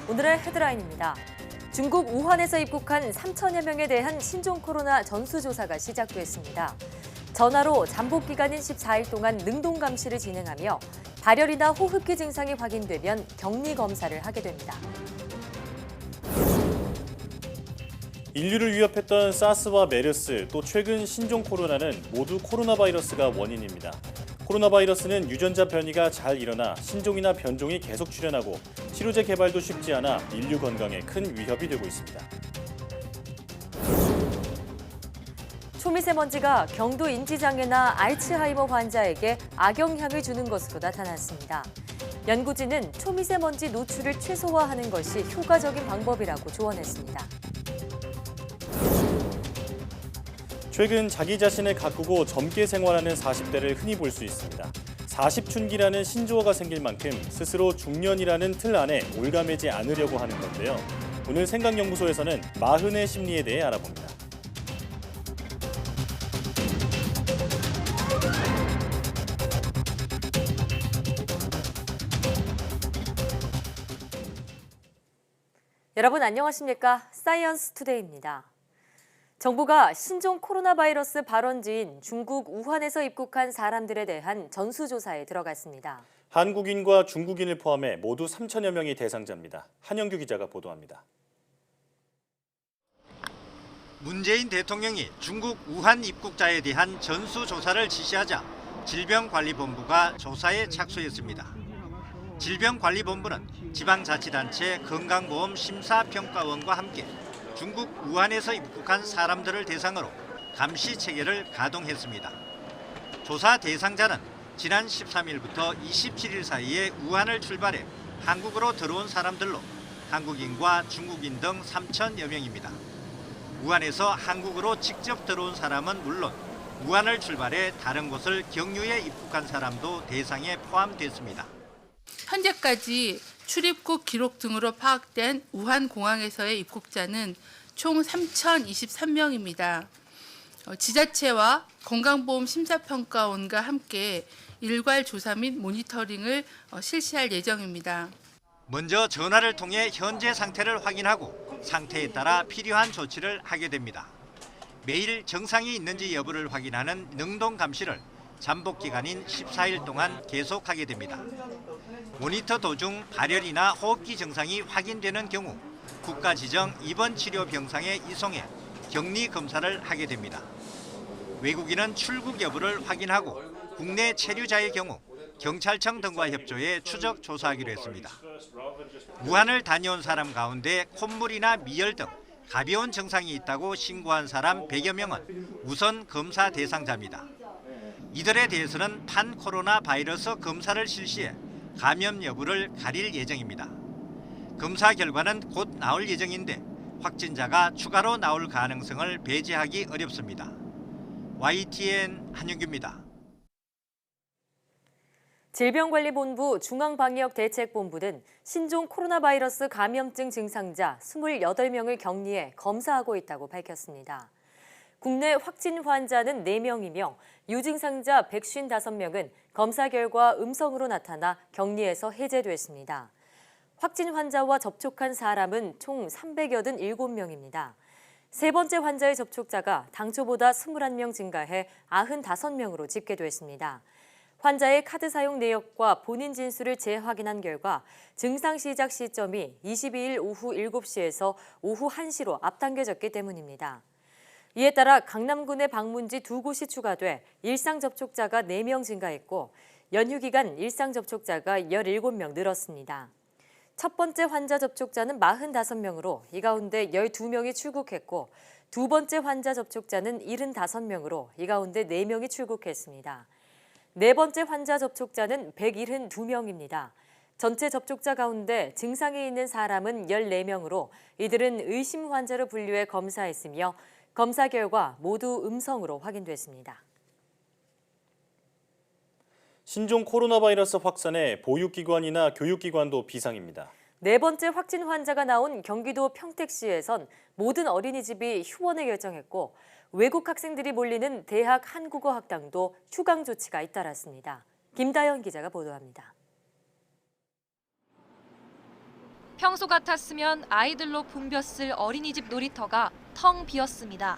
오늘의 헤드라인입니다. 중국 우한에서 입국한 3천여 명에 대한 신종 코로나 전수조사가 시작됐습니다. 전화로 잠복 기간인 14일 동안 능동 감시를 진행하며 발열이나 호흡기 증상이 확인되면 격리 검사를 하게 됩니다. 인류를 위협했던 사스와 메르스, 또 최근 신종 코로나는 모두 코로나 바이러스가 원인입니다. 코로나 바이러스는 유전자 변이가 잘 일어나 신종이나 변종이 계속 출현하고 치료제 개발도 쉽지 않아 인류 건강에 큰 위협이 되고 있습니다. 초미세먼지가 경도 인지장애나 알츠하이머 환자에게 악영향을 주는 것으로 나타났습니다. 연구진은 초미세먼지 노출을 최소화하는 것이 효과적인 방법이라고 조언했습니다. 최근 자기 자신을 가꾸고 젊게 생활하는 40대를 흔히 볼 수 있습니다. 40춘기라는 신조어가 생길 만큼 스스로 중년이라는 틀 안에 올가매지 않으려고 하는 건데요. 오늘 생각연구소에서는 마흔의 심리에 대해 알아봅니다. 여러분 안녕하십니까? 사이언스 투데이입니다. 정부가 신종 코로나 바이러스 발원지인 중국 우한에서 입국한 사람들에 대한 전수조사에 들어갔습니다. 한국인과 중국인을 포함해 모두 3천여 명이 대상자입니다. 한영규 기자가 보도합니다. 문재인 대통령이 중국 우한 입국자에 대한 전수조사를 지시하자 질병관리본부가 조사에 착수했습니다. 질병관리본부는 지방자치단체 건강보험심사평가원과 함께 중국 우한에서 입국한 사람들을 대상으로 감시 체계를 가동했습니다. 조사 대상자는 지난 13일부터 27일 사이에 우한을 출발해 한국으로 들어온 사람들로 한국인과 중국인 등 3천여 명입니다. 우한에서 한국으로 직접 들어온 사람은 물론 우한을 출발해 다른 곳을 경유해 입국한 사람도 대상에 포함됐습니다. 현재까지 출입국 기록 등으로 파악된 우한 공항에서의 입국자는 총 3,023명입니다. 지자체와 건강보험심사평가원과 함께 일괄 조사 및 모니터링을 실시할 예정입니다. 먼저 전화를 통해 현재 상태를 확인하고 상태에 따라 필요한 조치를 하게 됩니다. 매일 정상이 있는지 여부를 확인하는 능동 감시를 잠복 기간인 14일 동안 계속하게 됩니다. 모니터 도중 발열이나 호흡기 증상이 확인되는 경우 국가 지정 입원 치료 병상에 이송해 격리 검사를 하게 됩니다. 외국인은 출국 여부를 확인하고 국내 체류자의 경우 경찰청 등과 협조해 추적 조사하기로 했습니다. 우한을 다녀온 사람 가운데 콧물이나 미열 등 가벼운 증상이 있다고 신고한 사람 100여 명은 우선 검사 대상자입니다. 이들에 대해서는 판코로나 바이러스 검사를 실시해 감염 여부를 가릴 예정입니다. 검사 결과는 곧 나올 예정인데 확진자가 추가로 나올 가능성을 배제하기 어렵습니다. YTN 한영규입니다. 질병관리본부 중앙방역대책본부는 신종 코로나 바이러스 감염증 증상자 28명을 격리해 검사하고 있다고 밝혔습니다. 국내 확진 환자는 4명이며 유증상자 155명은 검사 결과 음성으로 나타나 격리에서 해제됐습니다. 확진 환자와 접촉한 사람은 총 387명입니다. 세 번째 환자의 접촉자가 당초보다 21명 증가해 95명으로 집계됐습니다. 환자의 카드 사용 내역과 본인 진술을 재확인한 결과 증상 시작 시점이 22일 오후 7시에서 오후 1시로 앞당겨졌기 때문입니다. 이에 따라 강남군의 방문지 2곳이 추가돼 일상 접촉자가 4명 증가했고 연휴 기간 일상 접촉자가 17명 늘었습니다. 첫 번째 환자 접촉자는 45명으로 이 가운데 12명이 출국했고 두 번째 환자 접촉자는 75명으로 이 가운데 4명이 출국했습니다. 네 번째 환자 접촉자는 172명입니다. 전체 접촉자 가운데 증상이 있는 사람은 14명으로 이들은 의심 환자로 분류해 검사했으며 검사 결과 모두 음성으로 확인됐습니다. 신종 코로나 바이러스 확산에 보육기관이나 교육기관도 비상입니다. 네 번째 확진 환자가 나온 경기도 평택시에선 모든 어린이집이 휴원을 결정했고 외국 학생들이 몰리는 대학 한국어학당도 휴강 조치가 잇따랐습니다. 김다연 기자가 보도합니다. 평소 같았으면 아이들로 붐볐을 어린이집 놀이터가 텅 비었습니다.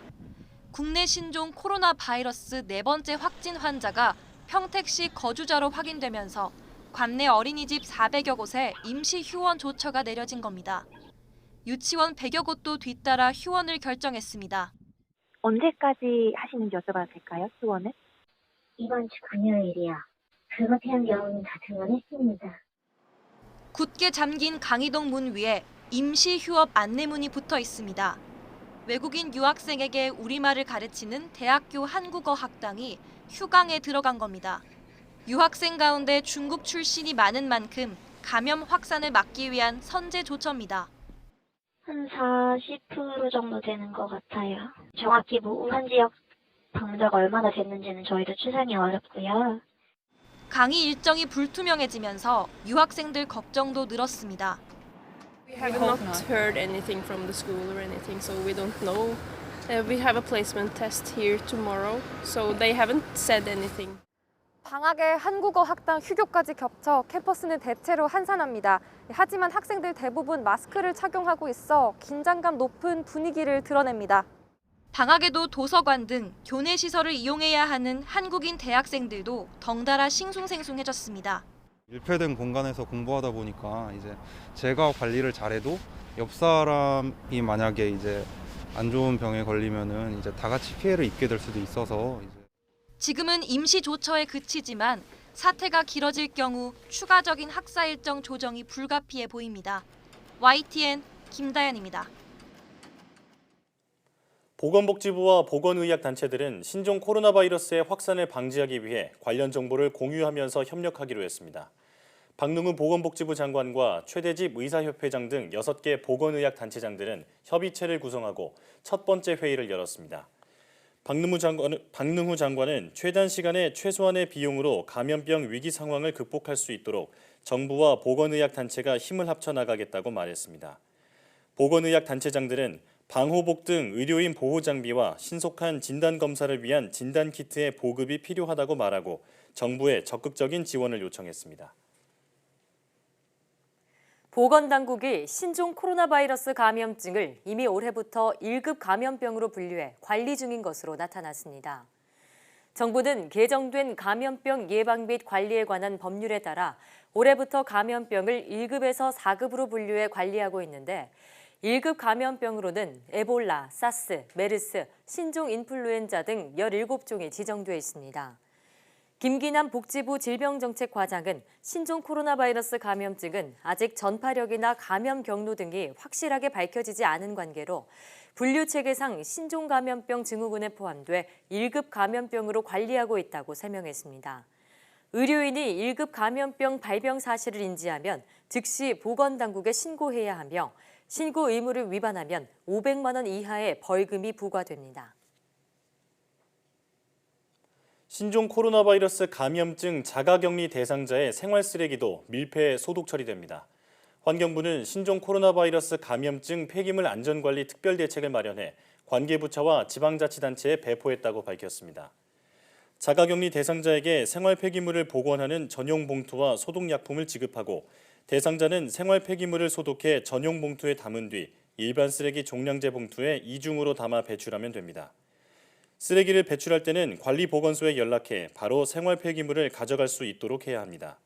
국내 신종 코로나 바이러스 4번째 확진 환자가 평택시 거주자로 확인되면서 관내 어린이집 400여 곳에 임시 휴원 조처가 내려진 겁니다. 유치원 100여 곳도 뒤따라 휴원을 결정했습니다. 언제까지 하시는지 여쭤봐도 될까요, 휴원을? 이번 주 금요일이요. 불가피한 경우는 다 등원했습니다. 굳게 잠긴 강의동 문 위에 임시 휴업 안내문이 붙어 있습니다. 외국인 유학생에게 우리말을 가르치는 대학교 한국어 학당이 휴강에 들어간 겁니다. 유학생 가운데 중국 출신이 많은 만큼 감염 확산을 막기 위한 선제 조처입니다. 한 40% 정도 되는 것 같아요. 정확히 우한 지역 방자가 얼마나 됐는지는 저희도 추산이 어렵고요. 강의 일정이 불투명해지면서 유학생들 걱정도 늘었습니다. We have not heard anything from the school or anything, so we don't know. We have a placement test here tomorrow, so they haven't said anything. 방학에 한국어 학당 휴교까지 겹쳐 캠퍼스는 대체로 한산합니다. 하지만 학생들 대부분 마스크를 착용하고 있어 긴장감 높은 분위기를 드러냅니다. 방학에도 도서관 등 교내 시설을 이용해야 하는 한국인 대학생들도 덩달아 싱숭생숭해졌습니다. 밀폐된 공간에서 공부하다 보니까 이제 제가 관리를 잘해도 옆 사람이 만약에 이제 안 좋은 병에 걸리면은 이제 다 같이 피해를 입게 될 수도 있어서 지금은 임시 조처에 그치지만 사태가 길어질 경우 추가적인 학사 일정 조정이 불가피해 보입니다. YTN 김다연입니다. 보건복지부와 보건의학단체들은 신종 코로나 바이러스의 확산을 방지하기 위해 관련 정보를 공유하면서 협력하기로 했습니다. 박능우 보건복지부 장관과 최대집 의사협회장 등 6개 보건의학단체장들은 협의체를 구성하고 첫 번째 회의를 열었습니다. 박능우 장관은 최단 시간에 최소한의 비용으로 감염병 위기 상황을 극복할 수 있도록 정부와 보건의학단체가 힘을 합쳐 나가겠다고 말했습니다. 보건의학단체장들은 방호복 등 의료인 보호 장비와 신속한 진단 검사를 위한 진단 키트의 보급이 필요하다고 말하고 정부에 적극적인 지원을 요청했습니다. 보건당국이 신종 코로나 바이러스 감염증을 이미 올해부터 1급 감염병으로 분류해 관리 중인 것으로 나타났습니다. 정부는 개정된 감염병 예방 및 관리에 관한 법률에 따라 올해부터 감염병을 1급에서 4급으로 분류해 관리하고 있는데 1급 감염병으로는 에볼라, 사스, 메르스, 신종 인플루엔자 등 17종이 지정돼 있습니다. 김기남 복지부 질병정책과장은 신종 코로나 바이러스 감염증은 아직 전파력이나 감염 경로 등이 확실하게 밝혀지지 않은 관계로 분류 체계상 신종 감염병 증후군에 포함돼 1급 감염병으로 관리하고 있다고 설명했습니다. 의료인이 1급 감염병 발병 사실을 인지하면 즉시 보건당국에 신고해야 하며 신고 의무를 위반하면 500만 원 이하의 벌금이 부과됩니다. 신종 코로나 바이러스 감염증 자가격리 대상자의 생활 쓰레기도 밀폐 소독 처리됩니다. 환경부는 신종 코로나 바이러스 감염증 폐기물 안전관리 특별대책을 마련해 관계부처와 지방자치단체에 배포했다고 밝혔습니다. 자가격리 대상자에게 생활 폐기물을 복원하는 전용 봉투와 소독약품을 지급하고 대상자는 생활 폐기물을 소독해 전용 봉투에 담은 뒤 일반 쓰레기 종량제 봉투에 이중으로 담아 배출하면 됩니다. 쓰레기를 배출할 때는 관리보건소에 연락해 바로 생활 폐기물을 가져갈 수 있도록 해야 합니다.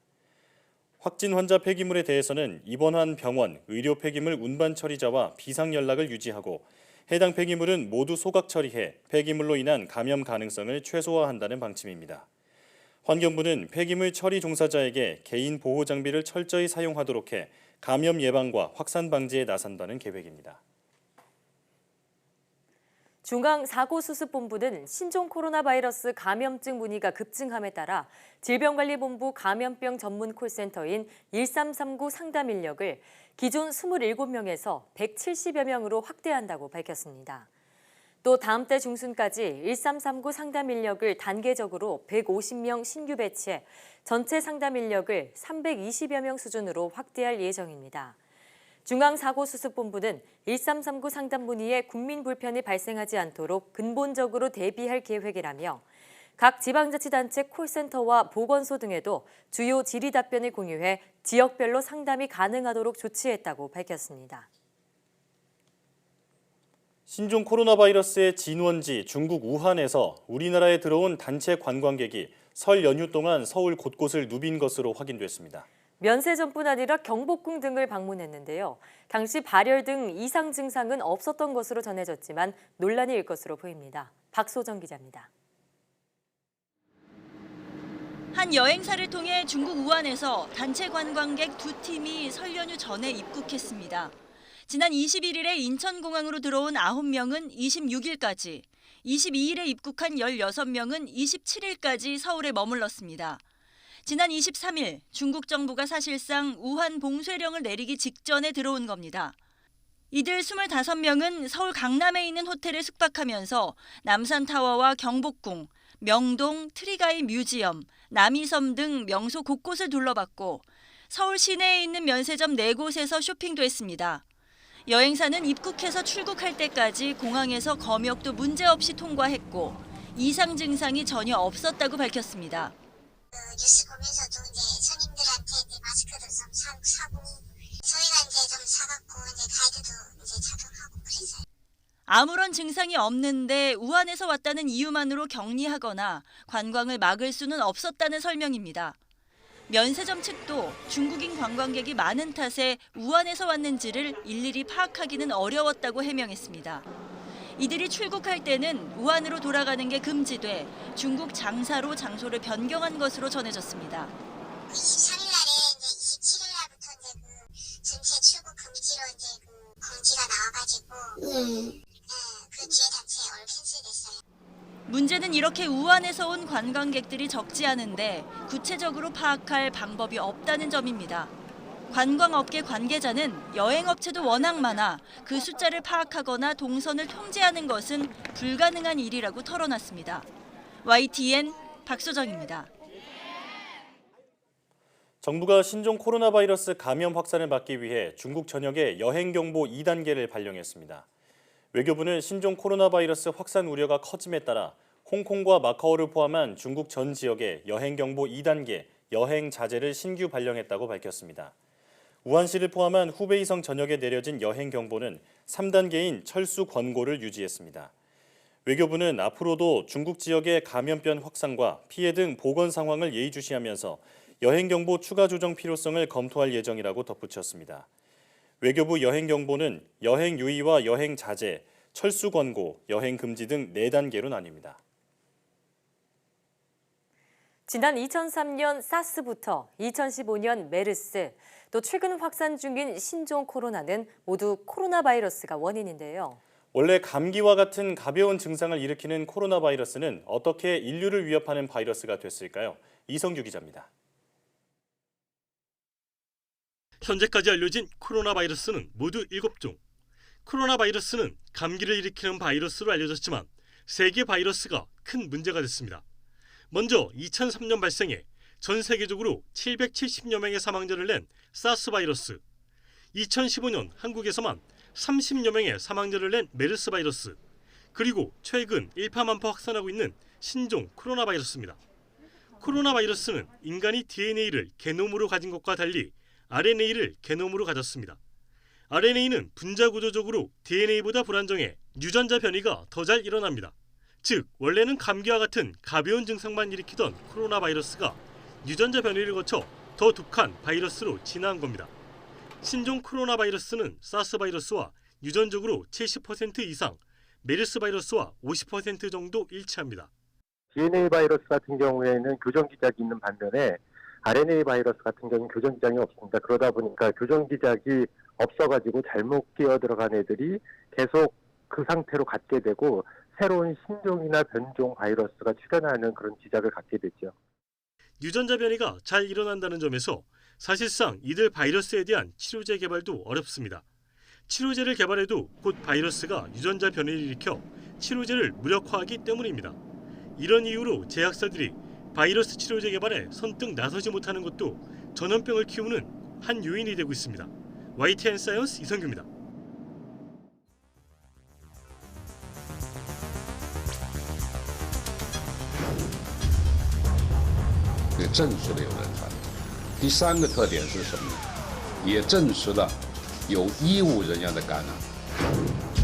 확진 환자 폐기물에 대해서는 입원한 병원, 의료 폐기물 운반 처리자와 비상 연락을 유지하고 해당 폐기물은 모두 소각 처리해 폐기물로 인한 감염 가능성을 최소화한다는 방침입니다. 환경부는 폐기물 처리 종사자에게 개인 보호 장비를 철저히 사용하도록 해 감염 예방과 확산 방지에 나선다는 계획입니다. 중앙사고수습본부는 신종 코로나 바이러스 감염증 문의가 급증함에 따라 질병관리본부 감염병 전문 콜센터인 1339 상담 인력을 기존 27명에서 170여 명으로 확대한다고 밝혔습니다. 또 다음 달 중순까지 1339 상담 인력을 단계적으로 150명 신규 배치해 전체 상담 인력을 320여 명 수준으로 확대할 예정입니다. 중앙사고수습본부는 1339 상담 문의에 국민 불편이 발생하지 않도록 근본적으로 대비할 계획이라며 각 지방자치단체 콜센터와 보건소 등에도 주요 질의 답변을 공유해 지역별로 상담이 가능하도록 조치했다고 밝혔습니다. 신종 코로나 바이러스의 진원지 중국 우한에서 우리나라에 들어온 단체 관광객이 설 연휴 동안 서울 곳곳을 누빈 것으로 확인됐습니다. 면세점뿐 아니라 경복궁 등을 방문했는데요. 당시 발열 등 이상 증상은 없었던 것으로 전해졌지만 논란이 일 것으로 보입니다. 박소정 기자입니다. 한 여행사를 통해 중국 우한에서 단체 관광객 2팀이 설 연휴 전에 입국했습니다. 지난 21일에 인천공항으로 들어온 9명은 26일까지, 22일에 입국한 16명은 27일까지 서울에 머물렀습니다. 지난 23일 중국 정부가 사실상 우한 봉쇄령을 내리기 직전에 들어온 겁니다. 이들 25명은 서울 강남에 있는 호텔에 숙박하면서 남산타워와 경복궁, 명동, 트리가이 뮤지엄, 남이섬 등 명소 곳곳을 둘러봤고 서울 시내에 있는 면세점 4곳에서 쇼핑도 했습니다. 여행사는 입국해서 출국할 때까지 공항에서 검역도 문제없이 통과했고 이상 증상이 전혀 없었다고 밝혔습니다. 뉴스 보면서도 이제 손님들한테 이제 마스크도 좀 사고 저희가 이제 좀 사갖고 이제 가이드도 이제 착용하고 그랬어요. 아무런 증상이 없는데 우한에서 왔다는 이유만으로 격리하거나 관광을 막을 수는 없었다는 설명입니다. 면세점 측도 중국인 관광객이 많은 탓에 우한에서 왔는지를 일일이 파악하기는 어려웠다고 해명했습니다. 이들이 출국할 때는 우한으로 돌아가는 게 금지돼 중국 장사로 장소를 변경한 것으로 전해졌습니다. 23일 날에 이제 27일 날부터 이제 그 전체 출국 금지로 이제 그 공지가 나와가지고 그 뒤에 단체 얼 캔슬됐어요. 문제는 이렇게 우한에서 온 관광객들이 적지 않은데 구체적으로 파악할 방법이 없다는 점입니다. 관광업계 관계자는 여행업체도 워낙 많아 그 숫자를 파악하거나 동선을 통제하는 것은 불가능한 일이라고 털어놨습니다. YTN 박소정입니다. 정부가 신종 코로나 바이러스 감염 확산을 막기 위해 중국 전역에 여행경보 2단계를 발령했습니다. 외교부는 신종 코로나 바이러스 확산 우려가 커짐에 따라 홍콩과 마카오를 포함한 중국 전 지역에 여행경보 2단계 여행 자제를 신규 발령했다고 밝혔습니다. 우한시를 포함한 후베이성 전역에 내려진 여행경보는 3단계인 철수 권고를 유지했습니다. 외교부는 앞으로도 중국 지역의 감염병 확산과 피해 등 보건 상황을 예의주시하면서 여행경보 추가 조정 필요성을 검토할 예정이라고 덧붙였습니다. 외교부 여행경보는 여행 유의와 여행 자제, 철수 권고, 여행 금지 등 4단계로 나뉩니다. 지난 2003년 사스부터 2015년 메르스, 또 최근 확산 중인 신종 코로나는 모두 코로나 바이러스가 원인인데요. 원래 감기와 같은 가벼운 증상을 일으키는 코로나 바이러스는 어떻게 인류를 위협하는 바이러스가 됐을까요? 이성규 기자입니다. 현재까지 알려진 코로나 바이러스는 모두 7종. 코로나 바이러스는 감기를 일으키는 바이러스로 알려졌지만 세계 바이러스가 큰 문제가 됐습니다. 먼저 2003년 발생해 전 세계적으로 770여 명의 사망자를 낸 사스 바이러스, 2015년 한국에서만 30여 명의 사망자를 낸 메르스 바이러스, 그리고 최근 일파만파 확산하고 있는 신종 코로나 바이러스입니다. 코로나 바이러스는 인간이 DNA를 게놈으로 가진 것과 달리 RNA를 게놈으로 가졌습니다. RNA는 분자 구조적으로 DNA보다 불안정해 유전자 변이가 더 잘 일어납니다. 즉, 원래는 감기와 같은 가벼운 증상만 일으키던 코로나 바이러스가 유전자 변이를 거쳐 더 독한 바이러스로 진화한 겁니다. 신종 코로나 바이러스는 사스 바이러스와 유전적으로 70% 이상, 메르스 바이러스와 50% 정도 일치합니다. DNA 바이러스 같은 경우에는 교정기작이 있는 반면에 RNA 바이러스 같은 경우는 교정기작이 없습니다. 그러다 보니까 교정기작이 없어가지고 잘못 끼어들어간 애들이 계속 그 상태로 갖게 되고 새로운 신종이나 변종 바이러스가 출현하는 그런 기작을 갖게 되죠. 유전자 변이가 잘 일어난다는 점에서 사실상 이들 바이러스에 대한 치료제 개발도 어렵습니다. 치료제를 개발해도 곧 바이러스가 유전자 변이를 일으켜 치료제를 무력화하기 때문입니다. 이런 이유로 제약사들이 바이러스 치료제 개발에 선뜻 나서지 못하는 것도 전염병을 키우는 한 요인이 되고 있습니다. YTN 사이언스 이성규입니다. 证实了有人传染。第三个特点是什么呢？也证实了有医务人员的感染。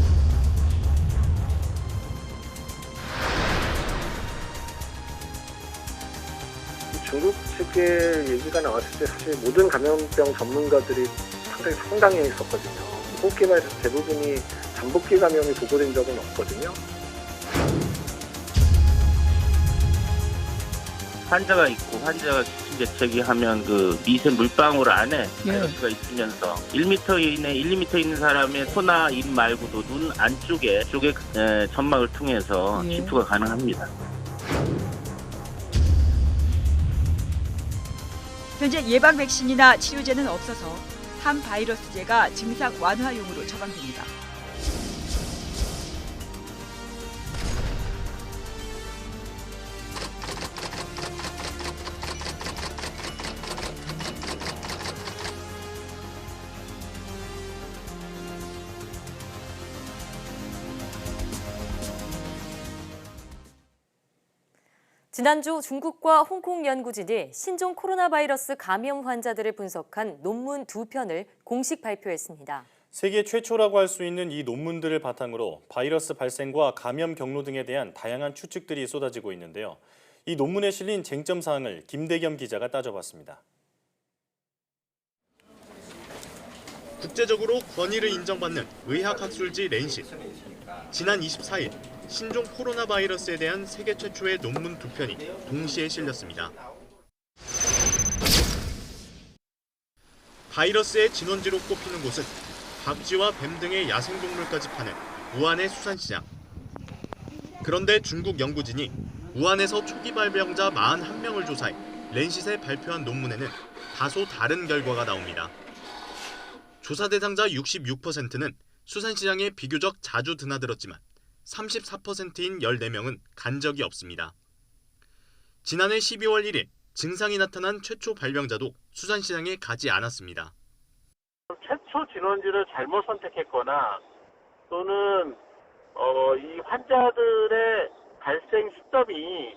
중국 측의 얘기가 나왔을 때 사실 모든 감염병 전문가들이 상당히 있었거든요. 호흡기 바이러스 대부분이 잠복기 감염이 보고된 적은 없거든요. 환자가 있고 환자가 기침 재채기 하면 그 미세 물방울 안에 바이러스가 있으면서 1m 이내 1, 2m 있는 사람의 코나 입 말고도 눈 안쪽에 점막을 통해서 침투가 가능합니다. 현재 예방 백신이나 치료제는 없어서 항바이러스제가 증상 완화용으로 처방됩니다. 지난주 중국과 홍콩 연구진이 신종 코로나 바이러스 감염 환자들을 분석한 논문 2편을 공식 발표했습니다. 세계 최초라고 할 수 있는 이 논문들을 바탕으로 바이러스 발생과 감염 경로 등에 대한 다양한 추측들이 쏟아지고 있는데요. 이 논문에 실린 쟁점 사항을 김대겸 기자가 따져봤습니다. 국제적으로 권위를 인정받는 의학학술지 렌싯. 지난 24일 신종 코로나 바이러스에 대한 세계 최초의 논문 2편이 동시에 실렸습니다. 바이러스의 진원지로 꼽히는 곳은 박쥐와 뱀 등의 야생동물까지 파는 우한의 수산시장. 그런데 중국 연구진이 우한에서 초기 발병자 41명을 조사해 렌싯에 발표한 논문에는 다소 다른 결과가 나옵니다. 조사 대상자 66%는 수산시장에 비교적 자주 드나들었지만 34%인 14명은 간 적이 없습니다. 지난해 12월 1일 증상이 나타난 최초 발병자도 수산시장에 가지 않았습니다. 최초 진원지를 잘못 선택했거나 또는 이 환자들의 발생 시점이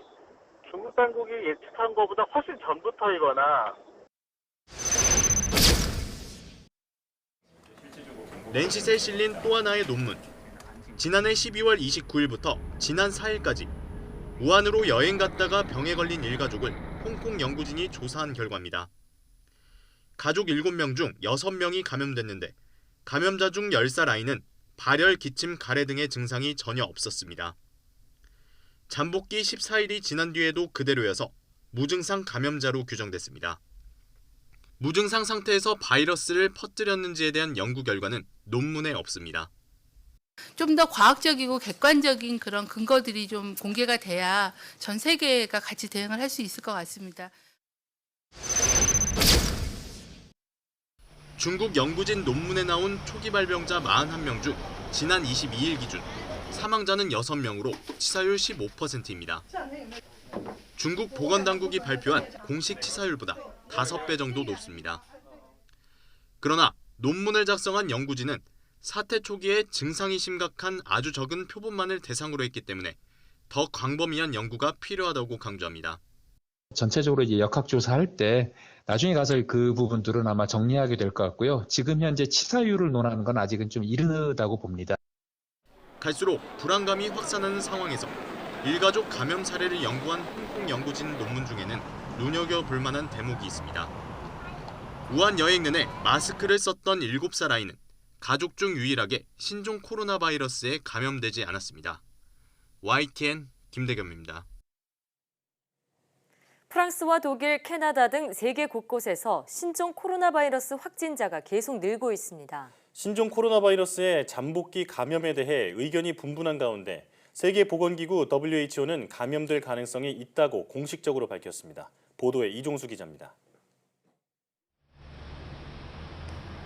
중국 당국이 예측한 것보다 훨씬 전부터이거나 렌싯에 실린 또 하나의 논문. 지난해 12월 29일부터 지난 4일까지 우한으로 여행 갔다가 병에 걸린 일가족을 홍콩 연구진이 조사한 결과입니다. 가족 7명 중 6명이 감염됐는데 감염자 중 10살 아이는 발열, 기침, 가래 등의 증상이 전혀 없었습니다. 잠복기 14일이 지난 뒤에도 그대로여서 무증상 감염자로 규정됐습니다. 무증상 상태에서 바이러스를 퍼뜨렸는지에 대한 연구 결과는 논문에 없습니다. 좀 더 과학적이고 객관적인 그런 근거들이 좀 공개가 돼야 전 세계가 같이 대응을 할 수 있을 것 같습니다. 중국 연구진 논문에 나온 초기 발병자 41명 중 지난 22일 기준 사망자는 6명으로 치사율 15%입니다. 중국 보건당국이 발표한 공식 치사율보다 5배 정도 높습니다. 그러나 논문을 작성한 연구진은 사태 초기에 증상이 심각한 아주 적은 표본만을 대상으로 했기 때문에 더 광범위한 연구가 필요하다고 강조합니다. 전체적으로 이제 역학조사할 때 나중에 가서 그 부분들은 아마 정리하게 될 것 같고요. 지금 현재 치사율을 논하는 건 아직은 좀 이르다고 봅니다. 갈수록 불안감이 확산하는 상황에서 일가족 감염 사례를 연구한 홍콩 연구진 논문 중에는 눈여겨볼 만한 대목이 있습니다. 우한 여행 내내 마스크를 썼던 7살 아이는 가족 중 유일하게 신종 코로나 바이러스에 감염되지 않았습니다. YTN 김대겸입니다. 프랑스와 독일, 캐나다 등 세계 곳곳에서 신종 코로나 바이러스 확진자가 계속 늘고 있습니다. 신종 코로나 바이러스의 잠복기 감염에 대해 의견이 분분한 가운데 세계보건기구 WHO는 감염될 가능성이 있다고 공식적으로 밝혔습니다. 보도에 이종수 기자입니다.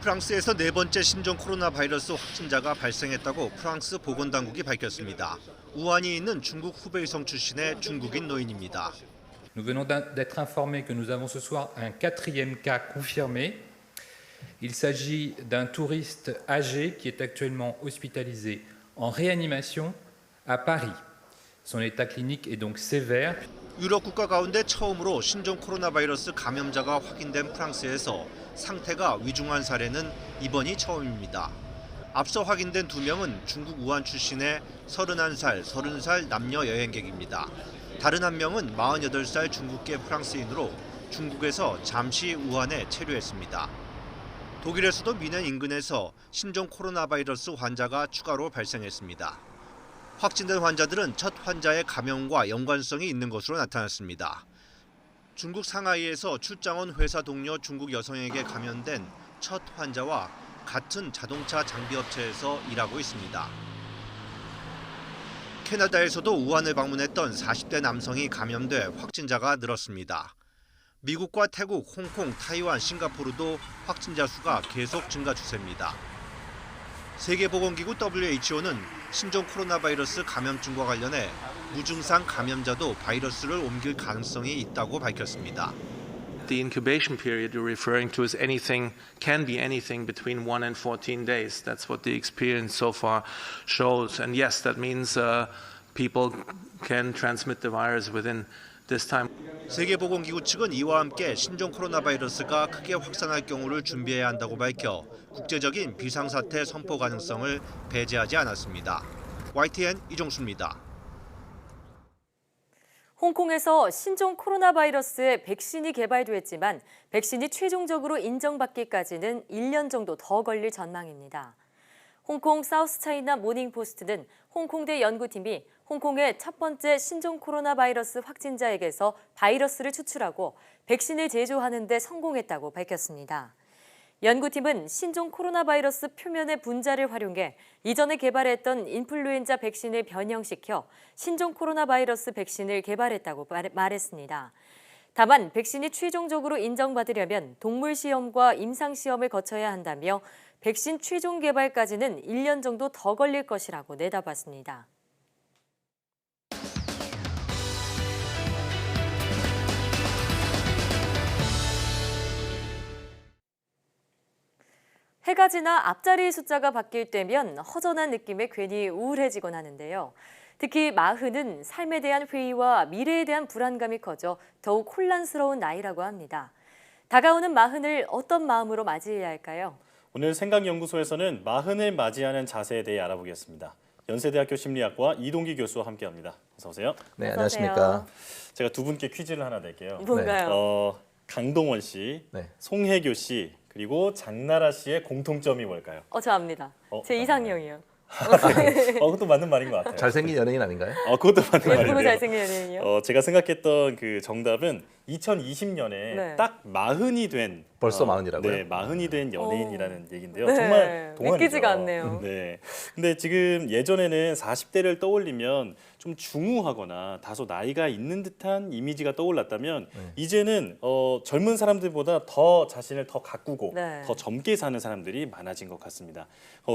프랑스에서 네 번째 신종 코로나 바이러스 확진자가 발생했다고 프랑스 보건당국이 밝혔습니다. 우한이 있는 중국 후베이성 출신의 중국인 노인입니다. Nous venons d'être informés que nous avons ce soir un 4e cas confirmé. Il s'agit d'un touriste âgé qui est actuellement hospitalisé en réanimation à Paris. Son état clinique est donc sévère. 유럽 국가 가운데 처음으로 신종 코로나 바이러스 감염자가 확인된 프랑스에서 상태가 위중한 사례는 이번이 처음입니다. 앞서 확인된 2명은 중국 우한 출신의 31살, 30살 남녀 여행객입니다. 다른 한 명은 48살 중국계 프랑스인으로 중국에서 잠시 우한에 체류했습니다. 독일의 수도 미넨 인근에서 신종 코로나 바이러스 환자가 추가로 발생했습니다. 확진된 환자들은 첫 환자의 감염과 연관성이 있는 것으로 나타났습니다. 중국 상하이에서 출장 온 회사 동료 중국 여성에게 감염된 첫 환자와 같은 자동차 장비업체에서 일하고 있습니다. 캐나다에서도 우한을 방문했던 40대 남성이 감염돼 확진자가 늘었습니다. 미국과 태국, 홍콩, 타이완, 싱가포르도 확진자 수가 계속 증가 추세입니다. 세계보건기구 WHO는 신종 코로나 바이러스 감염증과 관련해 무증상 감염자도 바이러스를 옮길 가능성이 있다고 밝혔습니다. The incubation period you're referring to is can be anything between 1 and 14 days. That's what the experience so far shows. And yes, that means people can transmit the virus within this time. 세계보건기구 측은 이와 함께 신종 코로나 바이러스가 크게 확산할 경우를 준비해야 한다고 밝혀 국제적인 비상사태 선포 가능성을 배제하지 않았습니다. YTN 이종수입니다. 홍콩에서 신종 코로나 바이러스의 백신이 개발됐지만 백신이 최종적으로 인정받기까지는 1년 정도 더 걸릴 전망입니다. 홍콩 사우스차이나 모닝포스트는 홍콩대 연구팀이 홍콩의 첫 번째 신종 코로나 바이러스 확진자에게서 바이러스를 추출하고 백신을 제조하는 데 성공했다고 밝혔습니다. 연구팀은 신종 코로나 바이러스 표면의 분자를 활용해 이전에 개발했던 인플루엔자 백신을 변형시켜 신종 코로나 바이러스 백신을 개발했다고 말했습니다. 다만 백신이 최종적으로 인정받으려면 동물 시험과 임상 시험을 거쳐야 한다며 백신 최종 개발까지는 1년 정도 더 걸릴 것이라고 내다봤습니다. 해가 지나 앞자리 숫자가 바뀔 때면 허전한 느낌에 괜히 우울해지곤 하는데요. 특히 40은 삶에 대한 회의와 미래에 대한 불안감이 커져 더욱 혼란스러운 나이라고 합니다. 다가오는 40을 어떤 마음으로 맞이해야 할까요? 오늘 생각연구소에서는 40을 맞이하는 자세에 대해 알아보겠습니다. 연세대학교 심리학과 이동기 교수와 함께합니다. 어서 오세요. 네, 안녕하십니까. 제가 두 분께 퀴즈를 하나 낼게요. 뭔가요? 강동원 씨, 네. 송혜교 씨, 그리고 장나라 씨의 공통점이 뭘까요? 저 압니다. 제 이상형이요. 그것도 맞는 말인 것 같아요. 잘생긴 연예인 아닌가요? 그것도 맞는 말이에요. 예쁘고 잘생긴 연예인이요? 제가 생각했던 그 정답은 2020년에 네. 딱 40이 된 벌써 40이라고요? 네, 40이 된 연예인이라는 얘기인데요. 네, 정말 동안이죠. 믿기지가 않네요. 네. 근데 지금 예전에는 40대를 떠올리면 좀 중후하거나 다소 나이가 있는 듯한 이미지가 떠올랐다면 이제는 젊은 사람들보다 더 자신을 더 가꾸고 네. 더 젊게 사는 사람들이 많아진 것 같습니다.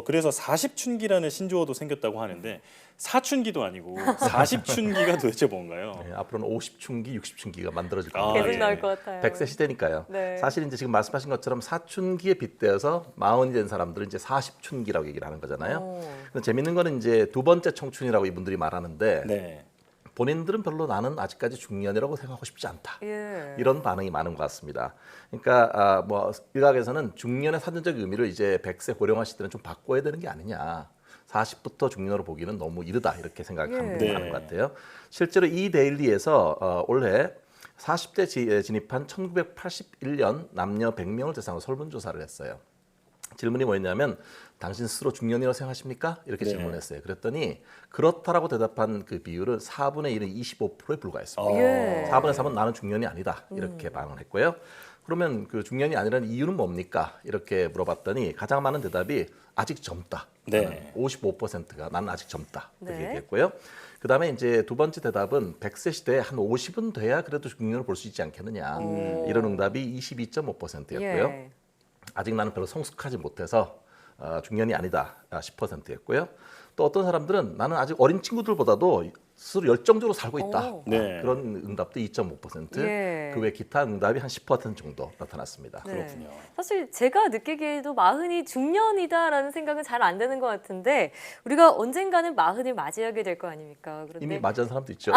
그래서 40춘기라는 신조어도 생겼다고 하는데 사춘기도 아니고 40춘기가 도대체 뭔가요? 네, 앞으로는 50춘기, 60춘기가 만들어질 겁니다. 계속 나올 것 같아요. 100세 시대니까요. 네. 사실 이제 지금 말씀하신 것처럼 사춘기에 빗대어서 40이 된 사람들은 이제 40춘기라고 얘기를 하는 거잖아요. 근데 재밌는 거는 이제 두 번째 청춘이라고 이분들이 말하는데 네. 본인들은 별로 나는 아직까지 중년이라고 생각하고 싶지 않다. 예. 이런 반응이 많은 것 같습니다. 그러니까 일각에서는 중년의 사전적 의미를 이제 100세 고령화 시대는 좀 바꿔야 되는 게 아니냐. 40부터 중년으로 보기는 너무 이르다 이렇게 생각하는 분이 많은 것 같아요. 실제로 이 데일리에서 올해 40대 진입한 1981년 남녀 100명을 대상으로 설문조사를 했어요. 질문이 뭐였냐면 당신 스스로 중년이라고 생각하십니까? 이렇게 질문했어요. 그랬더니 그렇다라고 대답한 그 비율은 4분의 1은 25%에 불과했습니다. 4분의 3은 나는 중년이 아니다 이렇게 반응을 했고요. 그러면 그 중년이 아니라는 이유는 뭡니까? 이렇게 물어봤더니 가장 많은 대답이 아직 젊다. 네. 55%가 나는 아직 젊다. 네. 이렇게 얘기했고요. 그다음에 이제 두 번째 대답은 100세 시대에 한 50은 돼야 그래도 중년을 볼 수 있지 않겠느냐. 이런 응답이 22.5%였고요. 예. 아직 나는 별로 성숙하지 못해서 중년이 아니다 10%였고요. 또 어떤 사람들은 나는 아직 어린 친구들보다도 스스로 열정적으로 살고 있다. 오. 네. 그런 응답도 2.5%, 예. 그 외 기타 응답이 한 10% 정도 나타났습니다. 네. 그렇군요. 사실 제가 느끼기에도 마흔이 중년이다라는 생각은 잘 안 드는 것 같은데 우리가 언젠가는 마흔을 맞이하게 될 거 아닙니까? 그런데 이미 맞이한 사람도 있죠.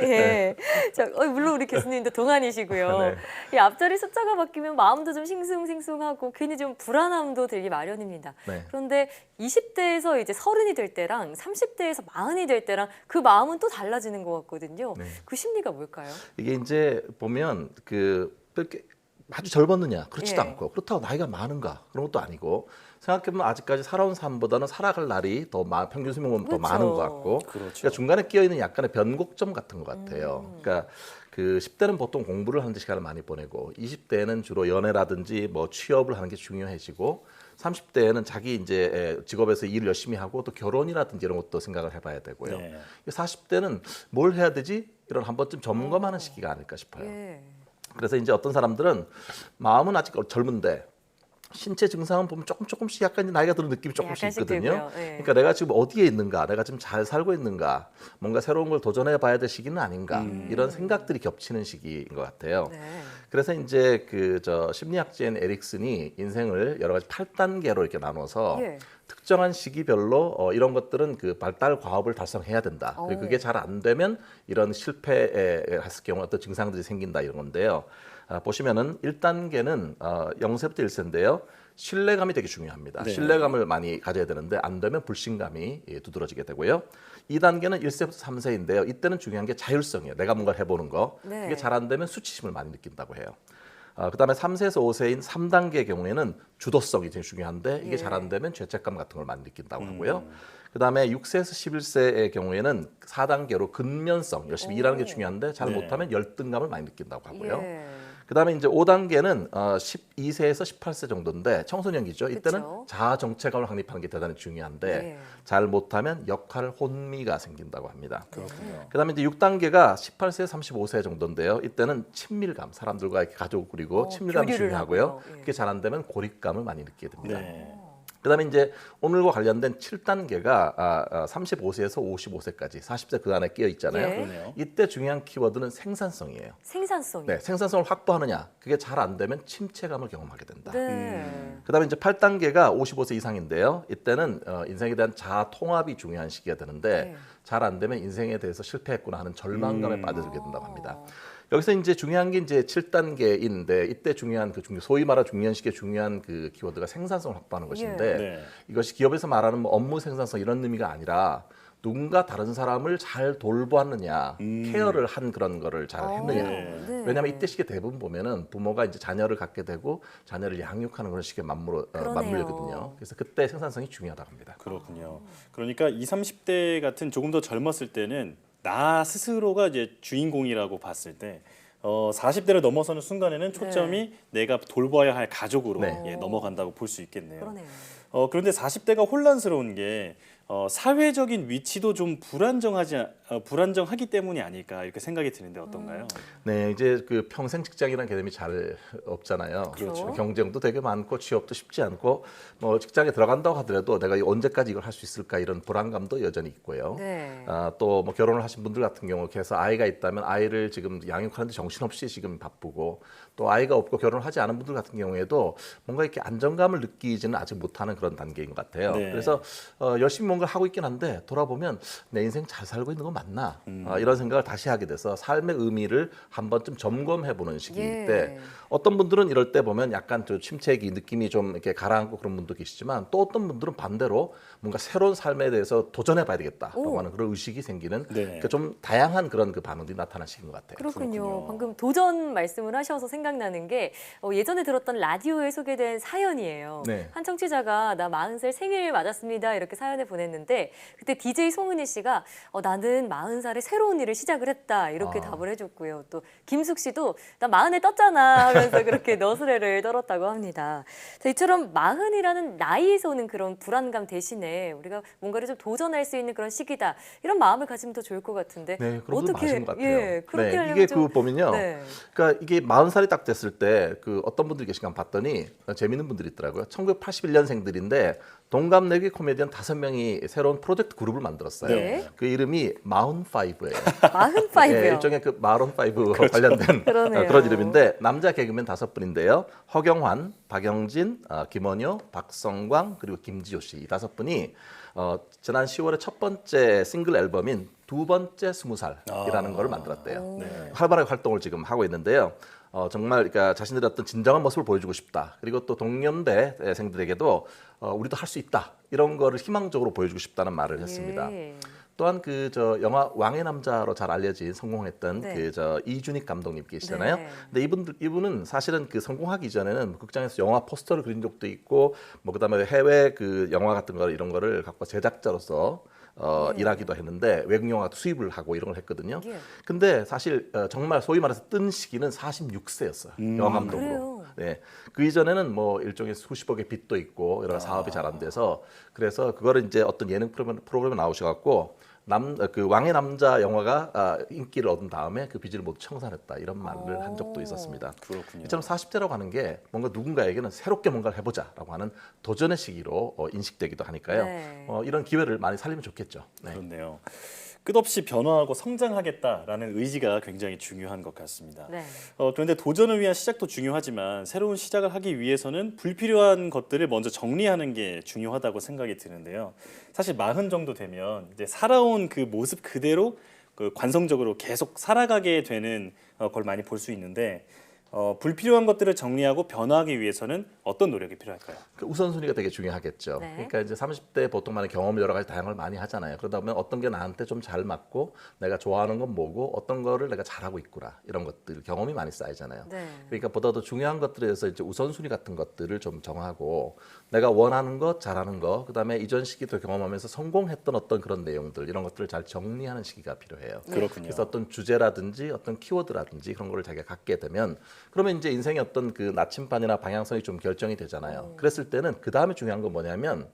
예. 자, 물론 우리 교수님도 동안이시고요. 네. 이 앞자리 숫자가 바뀌면 마음도 좀 싱숭생숭하고 괜히 좀 불안함도 들기 마련입니다. 네. 그런데 20대에서 이제 30이 될 때랑 30대에서 40이 될 때랑 그 마음은 또 달라지는 것 같거든요. 네. 그 심리가 뭘까요? 이게 이제 보면 그렇게 아주 젊었느냐 그렇지도 예. 않고 그렇다고 나이가 많은가 그런 것도 아니고 생각해보면 아직까지 살아온 삶보다는 살아갈 날이 더 평균 수명은 더 그렇죠. 많은 것 같고 그렇죠. 그러니까 중간에 끼어 있는 약간의 변곡점 같은 것 같아요. 그러니까 그 10대는 보통 공부를 하는 데 시간을 많이 보내고 20대는 주로 연애라든지 뭐 취업을 하는 게 중요해지고 30대에는 자기 이제 직업에서 일을 열심히 하고 또 결혼이라든지 이런 것도 생각을 해봐야 되고요. 네. 40대는 뭘 해야 되지? 이런 한 번쯤 점검하는 시기가 아닐까 싶어요. 예. 그래서 이제 어떤 사람들은 마음은 아직 젊은데 신체 증상은 보면 조금씩 약간 나이가 드는 느낌이 조금씩 약간씩 있거든요. 들고요. 예. 그러니까 내가 지금 어디에 있는가, 내가 지금 잘 살고 있는가, 뭔가 새로운 걸 도전해 봐야 될 시기는 아닌가 이런 생각들이 겹치는 시기인 것 같아요. 네. 그래서 이제 그 심리학자인 에릭슨이 인생을 여러 가지 8단계로 이렇게 나눠서 예. 특정한 시기별로 이런 것들은 그 발달 과업을 달성해야 된다. 그리고 그게 잘 안 되면 이런 실패했을 경우 어떤 증상들이 생긴다 이런 건데요. 보시면은 1단계는 0세부터 1세인데요. 신뢰감이 되게 중요합니다. 네. 신뢰감을 많이 가져야 되는데 안 되면 불신감이 두드러지게 되고요. 2단계는 1세부터 3세인데요. 이때는 중요한 게 자율성이에요. 내가 뭔가를 해보는 거. 네. 이게 잘 안 되면 수치심을 많이 느낀다고 해요. 그다음에 3세에서 5세인 3단계의 경우에는 주도성이 제일 중요한데 이게 예. 잘 안 되면 죄책감 같은 걸 많이 느낀다고 하고요. 그다음에 6세에서 11세의 경우에는 4단계로 근면성, 열심히 일하는 게 중요한데 잘 네. 못하면 열등감을 많이 느낀다고 하고요. 예. 그다음에 이제 5단계는 12세에서 18세 정도인데 청소년기죠. 이때는 그쵸. 자아 정체감을 확립하는 게 대단히 중요한데 예. 잘 못하면 역할 혼미가 생긴다고 합니다. 그렇군요. 그다음에 이제 6단계가 18세, 35세 정도인데요. 이때는 친밀감, 사람들과 이렇게 가족을 꾸리고 친밀감이 교류를 중요하고요. 하고요. 예. 그게 잘 안 되면 고립감을 많이 느끼게 됩니다. 네. 그다음에 이제 오늘과 관련된 7단계가 35세에서 55세까지 40세 그 안에 끼어 있잖아요. 예. 그러네요. 이때 중요한 키워드는 생산성이에요. 생산성이. 네, 생산성을 확보하느냐. 그게 잘 안 되면 침체감을 경험하게 된다. 네. 그다음에 이제 8단계가 55세 이상인데요. 이때는 인생에 대한 자아 통합이 중요한 시기가 되는데 네. 잘 안 되면 인생에 대해서 실패했구나 하는 절망감에 빠져들게 된다고 합니다. 여기서 이제 중요한 게 이제 7단계인데 이때 중요한 소위 말하는 중년식의 중요한 그 키워드가 생산성을 확보하는 것인데 네. 이것이 기업에서 말하는 뭐 업무 생산성 이런 의미가 아니라 누군가 다른 사람을 잘 돌보았느냐, 케어를 한 그런 거를 잘 했느냐. 네. 왜냐하면 이때 시기에 대부분 보면은 부모가 이제 자녀를 갖게 되고 자녀를 양육하는 그런 시기에 맞물거든요. 그래서 그때 생산성이 중요하다고 합니다. 그렇군요. 그러니까 20, 30대 같은 조금 더 젊었을 때는 나 스스로가 이제 주인공이라고 봤을 때 40대를 넘어서는 순간에는 초점이 내가 돌봐야 할 가족으로 네. 넘어간다고 볼 수 있겠네요. 그러네요. 그런데 40대가 혼란스러운 게 사회적인 위치도 좀 불안정하기 때문이 아닐까 이렇게 생각이 드는데 어떤가요? 네, 이제 그 평생 직장이라는 개념이 잘 없잖아요. 그렇죠. 경쟁도 되게 많고 취업도 쉽지 않고 뭐 직장에 들어간다고 하더라도 내가 언제까지 이걸 할 수 있을까 이런 불안감도 여전히 있고요. 네. 또 뭐 결혼을 하신 분들 같은 경우 그래서 아이가 있다면 아이를 지금 양육하는데 정신없이 지금 바쁘고 또 아이가 없고 결혼을 하지 않은 분들 같은 경우에도 뭔가 이렇게 안정감을 느끼지는 아직 못하는 그런 단계인 것 같아요. 네. 그래서 열심히 뭔가 하고 있긴 한데 돌아보면 내 인생 잘 살고 있는 건 맞나 이런 생각을 다시 하게 돼서 삶의 의미를 한 번쯤 점검해보는 시기일 때 어떤 분들은 이럴 때 보면 약간 좀 침체기 느낌이 좀 이렇게 가라앉고 그런 분도 계시지만 또 어떤 분들은 반대로 뭔가 새로운 삶에 대해서 도전해봐야 되겠다라고 하는 그런 의식이 생기는 그러니까 좀 다양한 그런 그 반응들이 나타나는 시기인 것 같아요. 그렇군요. 방금 도전 말씀을 하셔서 생각나는 게 예전에 들었던 라디오에 소개된 사연이에요. 네. 한 청취자가 나 40살 생일 맞았습니다 이렇게 사연을 보냈는데 그때 DJ 송은희 씨가 나는 40살에 새로운 일을 시작을 했다 이렇게 답을 해줬고요. 또 김숙 씨도 나 40에 떴잖아 하면서 그렇게 너스레를 떨었다고 합니다. 자, 이처럼 40이라는 나이에서 오는 그런 불안감 대신에 우리가 뭔가를 좀 도전할 수 있는 그런 시기다 이런 마음을 가지면 더 좋을 것 같은데 네, 그런 분 어떻게 맞은 것 같아요. 예, 그렇게 네, 하려면 이게 좀 그 보면요. 네. 그러니까 이게 40살이 딱 됐을 때 그 어떤 분들이 계신가 봤더니 재미있는 분들이 있더라고요. 1981년생들이 코미디언들인데 동갑내기 코미디언 5명이 새로운 프로젝트 그룹을 만들었어요. 네. 그 이름이 마흔5예요. 마흔5요? 네, 일종의 그 마룬5 관련된 그러네요. 그런 이름인데 남자 개그맨 5분인데요. 허경환, 박영진, 김원효, 박성광 그리고 김지효 씨 이 5분이 지난 10월에 첫 번째 싱글 앨범인 두 번째 20살이라는 걸 만들었대요. 네. 활발하게 활동을 지금 하고 있는데요. 정말 그러니까 자신들의 어떤 진정한 모습을 보여주고 싶다. 그리고 또 동년배생들에게도 우리도 할 수 있다. 이런 거를 희망적으로 보여주고 싶다는 말을 했습니다. 예. 또한 그 영화 왕의 남자로 잘 알려진 성공했던 네. 이준익 감독님 계시잖아요. 네. 근데 이분은 사실은 그 성공하기 전에는 극장에서 영화 포스터를 그린 적도 있고 뭐 그다음에 해외 그 영화 같은 거 이런 거를 갖고 제작자로서 일하기도 했는데 외국 영화 수입을 하고 이런 걸 했거든요. 예. 근데 사실 정말 소위 말해서 뜬 시기는 46세였어요. 영화 감독으로. 네. 그 이전에는 뭐 일종의 수십억의 빚도 있고 여러 사업이 잘 안 돼서 그래서 그거를 이제 어떤 예능 프로그램에 나오셔갖고 그 왕의 남자 영화가 인기를 얻은 다음에 그 빚을 모두 청산했다 이런 말을 한 적도 있었습니다. 그렇군요. 이처럼 40대라고 하는 게 뭔가 누군가에게는 새롭게 뭔가를 해보자라고 하는 도전의 시기로 인식되기도 하니까요. 네. 이런 기회를 많이 살리면 좋겠죠. 네. 그렇네요. 끝없이 변화하고 성장하겠다라는 의지가 굉장히 중요한 것 같습니다. 네. 그런데 도전을 위한 시작도 중요하지만 새로운 시작을 하기 위해서는 불필요한 것들을 먼저 정리하는 게 중요하다고 생각이 드는데요. 사실 40 정도 되면 이제 살아온 그 모습 그대로 그 관성적으로 계속 살아가게 되는 걸 많이 볼 수 있는데 불필요한 것들을 정리하고 변화하기 위해서는 어떤 노력이 필요할까요? 그 우선순위가 되게 중요하겠죠. 네. 그러니까 이제 30대 보통 많은 경험을 여러 가지 다양을 많이 하잖아요. 그러다 보면 어떤 게 나한테 좀 잘 맞고 내가 좋아하는 건 뭐고 어떤 거를 내가 잘하고 있구나 이런 것들 경험이 많이 쌓이잖아요. 네. 그러니까 보다 더 중요한 것들에 대해서 이제 우선순위 같은 것들을 좀 정하고 내가 원하는 것, 잘하는 것, 그다음에 이전 시기도 경험하면서 성공했던 어떤 그런 내용들 이런 것들을 잘 정리하는 시기가 필요해요. 그렇군요. 그래서 어떤 주제라든지 어떤 키워드라든지 그런 거를 자기가 갖게 되면 그러면 이제 인생의 어떤 그 나침반이나 방향성이 좀 결정이 되잖아요. 그랬을 때는 그 다음에 중요한 건 뭐냐면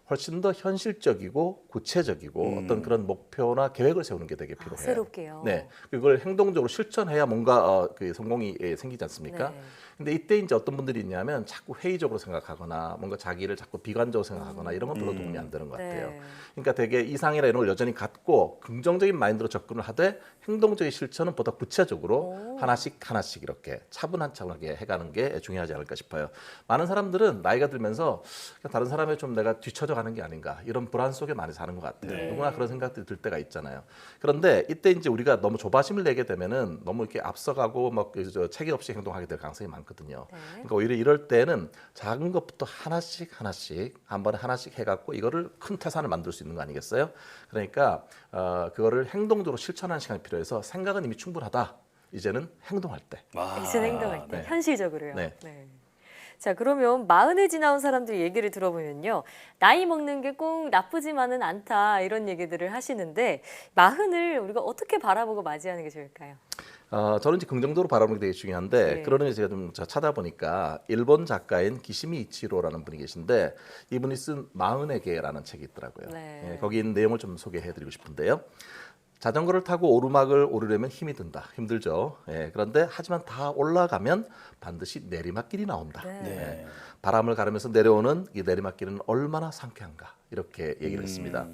훨씬 더 현실적이고 구체적이고 어떤 그런 목표나 계획을 세우는 게 되게 필요해요. 새롭게요. 네, 그걸 행동적으로 실천해야 뭔가 그 성공이 생기지 않습니까? 네. 근데 이때 이제 어떤 분들이 있냐면 자꾸 회의적으로 생각하거나 뭔가 자기를 자꾸 비관적으로 생각하거나 이런 건 별로 도움이 안 되는 것 같아요. 네. 그러니까 되게 이상이나 이런 걸 여전히 갖고 긍정적인 마인드로 접근을 하되 행동적인 실천은 보다 구체적으로 하나씩 이렇게 차분하게 해가는 게 중요하지 않을까 싶어요. 많은 사람들은 나이가 들면서 다른 사람에 좀 내가 뒤처져 가는 게 아닌가 이런 불안 속에 많이 사는 것 같아요. 네. 누구나 그런 생각들이 들 때가 있잖아요. 그런데 이때 이제 우리가 너무 조바심을 내게 되면은 너무 이렇게 앞서가고 막 체계 없이 행동하게 될 가능성이 많거든요. 그러니까 오히려 이럴 때는 작은 것부터 하나씩 한 번에 하나씩 해갖고 이거를 큰 태산을 만들 수 있는 거 아니겠어요? 그러니까 그거를 행동적으로 실천하는 시간이 필요해서 생각은 이미 충분하다. 이제는 행동할 때. 이제 행동할 때 네. 현실적으로요. 네. 자, 그러면 40을 지나온 사람들 얘기를 들어보면요. 나이 먹는 게 꼭 나쁘지만은 않다 이런 얘기들을 하시는데 40을 우리가 어떻게 바라보고 맞이하는 게 좋을까요? 저는 이제 긍정적으로 바라보는 게 되게 중요한데 네. 그런 의미에서 제가 좀 찾아보니까 일본 작가인 기시미 이치로라는 분이 계신데 이분이 쓴 40에게라는 책이 있더라고요. 네. 예, 거기 있는 내용을 좀 소개해드리고 싶은데요. 자전거를 타고 오르막을 오르려면 힘이 든다. 힘들죠. 예, 그런데 하지만 다 올라가면 반드시 내리막길이 나온다. 네. 예, 바람을 가르면서 내려오는 이 내리막길은 얼마나 상쾌한가. 이렇게 얘기를 했습니다.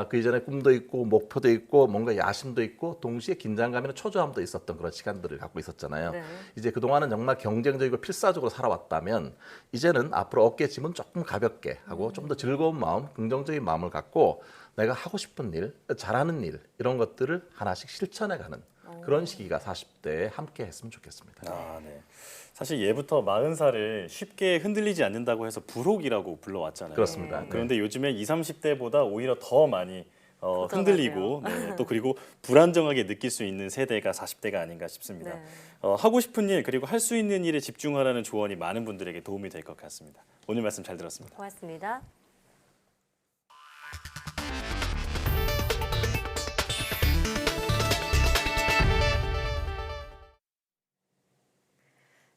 그 이전에 꿈도 있고 목표도 있고 뭔가 야심도 있고 동시에 긴장감이나 초조함도 있었던 그런 시간들을 갖고 있었잖아요. 네. 이제 그동안은 정말 경쟁적이고 필사적으로 살아왔다면 이제는 앞으로 어깨짐은 조금 가볍게 하고 좀 더 즐거운 마음, 긍정적인 마음을 갖고 내가 하고 싶은 일, 잘하는 일 이런 것들을 하나씩 실천해가는 그런 시기가 40대에 함께 했으면 좋겠습니다. 네. 사실 예부터 40살을 쉽게 흔들리지 않는다고 해서 불혹이라고 불러왔잖아요. 그렇습니다. 그런데 요즘에 20, 30대보다 오히려 더 많이 흔들리고 또 그리고 불안정하게 느낄 수 있는 세대가 40대가 아닌가 싶습니다. 네. 하고 싶은 일 그리고 할 수 있는 일에 집중하라는 조언이 많은 분들에게 도움이 될 것 같습니다. 오늘 말씀 잘 들었습니다. 고맙습니다.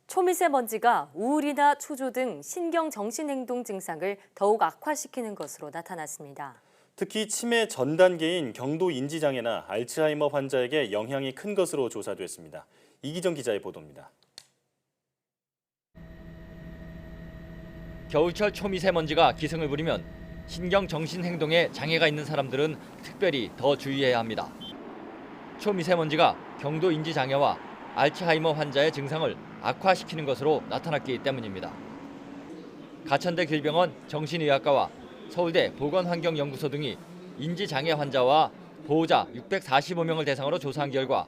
초미세먼지가 우울이나 초조 등 신경 정신행동 증상을 더욱 악화시키는 것으로 나타났습니다. 특히 치매 전 단계인 경도 인지장애나 알츠하이머 환자에게 영향이 큰 것으로 조사됐습니다. 이기정 기자의 보도입니다. 겨울철 초미세먼지가 기승을 부리면 신경정신행동에 장애가 있는 사람들은 특별히 더 주의해야 합니다. 초미세먼지가 경도 인지장애와 알츠하이머 환자의 증상을 악화시키는 것으로 나타났기 때문입니다. 가천대 길병원 정신의학과와 서울대 보건환경연구소 등이 인지장애 환자와 보호자 645명을 대상으로 조사한 결과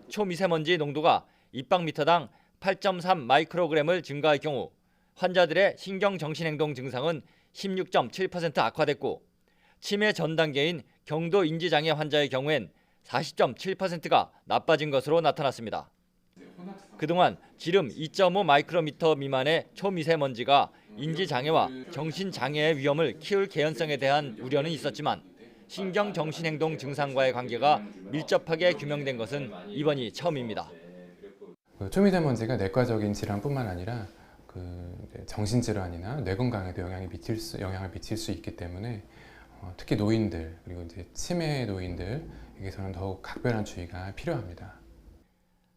초미세먼지 농도가 입방미터당 8.3 마이크로그램을 증가할 경우 환자들의 신경정신행동 증상은 16.7% 악화됐고 치매 전 단계인 경도 인지장애 환자의 경우엔 40.7%가 나빠진 것으로 나타났습니다. 그동안 지름 2.5 마이크로미터 미만의 초미세먼지가 인지장애와 정신장애의 위험을 키울 개연성에 대한 우려는 있었지만 신경정신행동 증상과의 관계가 밀접하게 규명된 것은 이번이 처음입니다. 초미세먼지가 내과적인 질환뿐만 아니라 정신질환이나 뇌 건강에도 영향을 미칠 수 있기 때문에 특히 노인들 그리고 이제 치매 노인들에게서는 더욱 각별한 주의가 필요합니다.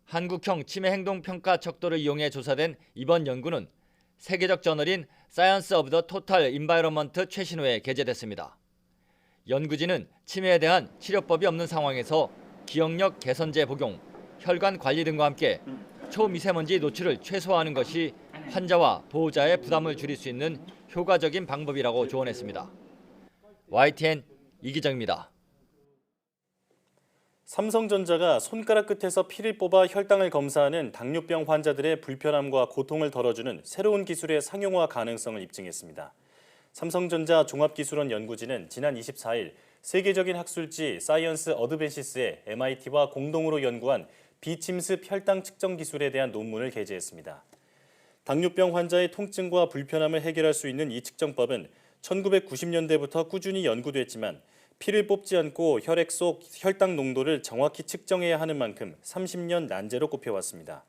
한국형 치매 행동 평가 척도를 이용해 조사된 이번 연구는 세계적 저널인 사이언스 오브 더 토탈 인바이러먼트 최신호에 게재됐습니다. 연구진은 치매에 대한 치료법이 없는 상황에서 기억력 개선제 복용, 혈관 관리 등과 함께 초미세먼지 노출을 최소화하는 것이 환자와 보호자의 부담을 줄일 수 있는 효과적인 방법이라고 조언했습니다. YTN 이기정입니다. 삼성전자가 손가락 끝에서 피를 뽑아 혈당을 검사하는 당뇨병 환자들의 불편함과 고통을 덜어주는 새로운 기술의 상용화 가능성을 입증했습니다. 삼성전자 종합기술원 연구진은 지난 24일 세계적인 학술지 사이언스 어드밴시스에 MIT와 공동으로 연구한 비침습 혈당 측정 기술에 대한 논문을 게재했습니다. 당뇨병 환자의 통증과 불편함을 해결할 수 있는 이 측정법은 1990년대부터 꾸준히 연구됐지만 피를 뽑지 않고 혈액 속 혈당 농도를 정확히 측정해야 하는 만큼 30년 난제로 꼽혀왔습니다.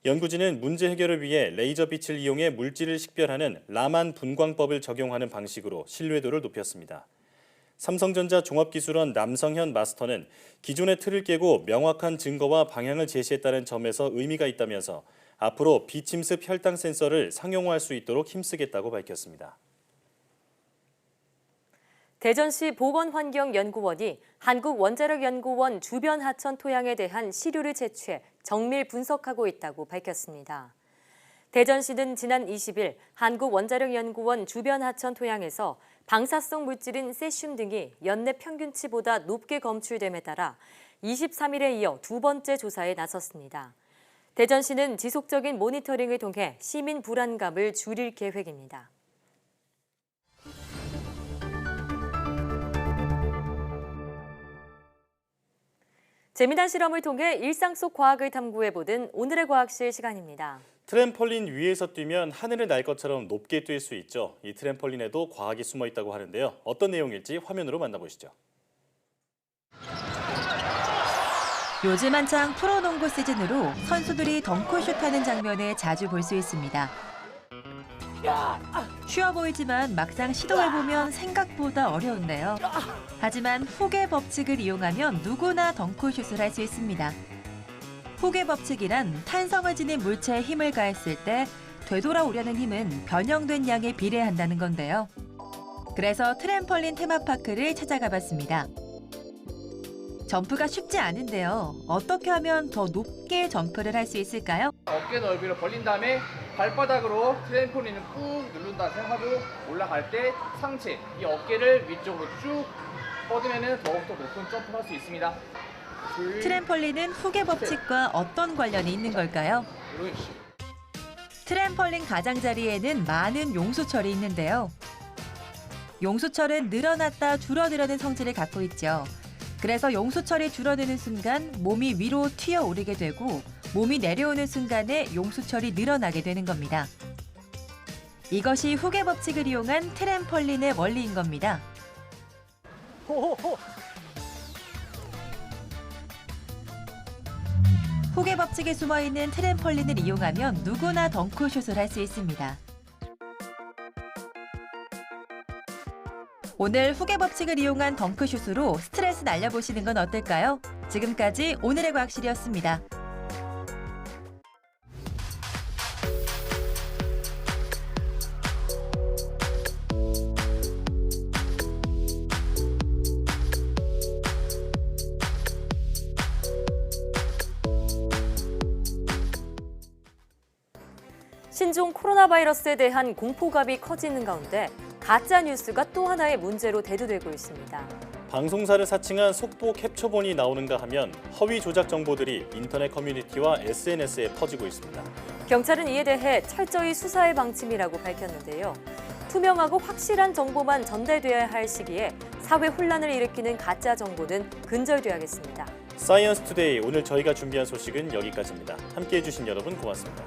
연구진은 문제 해결을 위해 레이저 빛을 이용해 물질을 식별하는 라만 분광법을 적용하는 방식으로 신뢰도를 높였습니다. 삼성전자 종합기술원 남성현 마스터는 기존의 틀을 깨고 명확한 증거와 방향을 제시했다는 점에서 의미가 있다면서 앞으로 비침습 혈당 센서를 상용화할 수 있도록 힘쓰겠다고 밝혔습니다. 대전시 보건환경연구원이 한국원자력연구원 주변 하천 토양에 대한 시료를 채취해 정밀 분석하고 있다고 밝혔습니다. 대전시는 지난 20일 한국원자력연구원 주변 하천 토양에서 방사성 물질인 세슘 등이 연내 평균치보다 높게 검출됨에 따라 23일에 이어 두 번째 조사에 나섰습니다. 대전시는 지속적인 모니터링을 통해 시민 불안감을 줄일 계획입니다. 재미난 실험을 통해 일상 속 과학을 탐구해보는 오늘의 과학실 시간입니다. 트램펄린 위에서 뛰면 하늘을 날 것처럼 높게 뛸 수 있죠. 이 트램펄린에도 과학이 숨어 있다고 하는데요. 어떤 내용일지 화면으로 만나보시죠. 요즘 한창 프로농구 시즌으로 선수들이 덩크슛하는 장면을 자주 볼 수 있습니다. 쉬워 보이지만 막상 시도해보면 생각보다 어려운데요. 하지만 훅의 법칙을 이용하면 누구나 덩크슛을 할 수 있습니다. 훅의 법칙이란 탄성을 지닌 물체에 힘을 가했을 때 되돌아오려는 힘은 변형된 양에 비례한다는 건데요. 그래서 트램펄린 테마파크를 찾아가 봤습니다. 점프가 쉽지 않은데요. 어떻게 하면 더 높게 점프를 할 수 있을까요? 어깨 넓이를 벌린 다음에 발바닥으로 트램폴린을 꾹 누른다 생각하고 올라갈 때 상체, 이 어깨를 위쪽으로 쭉 뻗으면 더욱더 높은 점프를 할 수 있습니다. 트램펄린은 훅의 법칙과 어떤 관련이 있는 걸까요? 트램펄린 가장자리에는 많은 용수철이 있는데요. 용수철은 늘어났다 줄어들어는 성질을 갖고 있죠. 그래서 용수철이 줄어드는 순간 몸이 위로 튀어오르게 되고 몸이 내려오는 순간에 용수철이 늘어나게 되는 겁니다. 이것이 훅의 법칙을 이용한 트램펄린의 원리인 겁니다. 훅의 법칙에 숨어있는 트램펄린을 이용하면 누구나 덩크슛을 할 수 있습니다. 오늘 훅의 법칙을 이용한 덩크슛으로 스트레스 날려보시는 건 어떨까요? 지금까지 오늘의 과학실이었습니다. 신종 코로나 바이러스에 대한 공포감이 커지는 가운데 가짜 뉴스가 또 하나의 문제로 대두되고 있습니다. 방송사를 사칭한 속보 캡처본이 나오는가 하면 허위 조작 정보들이 인터넷 커뮤니티와 SNS에 퍼지고 있습니다. 경찰은 이에 대해 철저히 수사의 방침이라고 밝혔는데요. 투명하고 확실한 정보만 전달돼야 할 시기에 사회 혼란을 일으키는 가짜 정보는 근절돼야겠습니다. 사이언스 투데이 오늘 저희가 준비한 소식은 여기까지입니다. 함께해 주신 여러분 고맙습니다.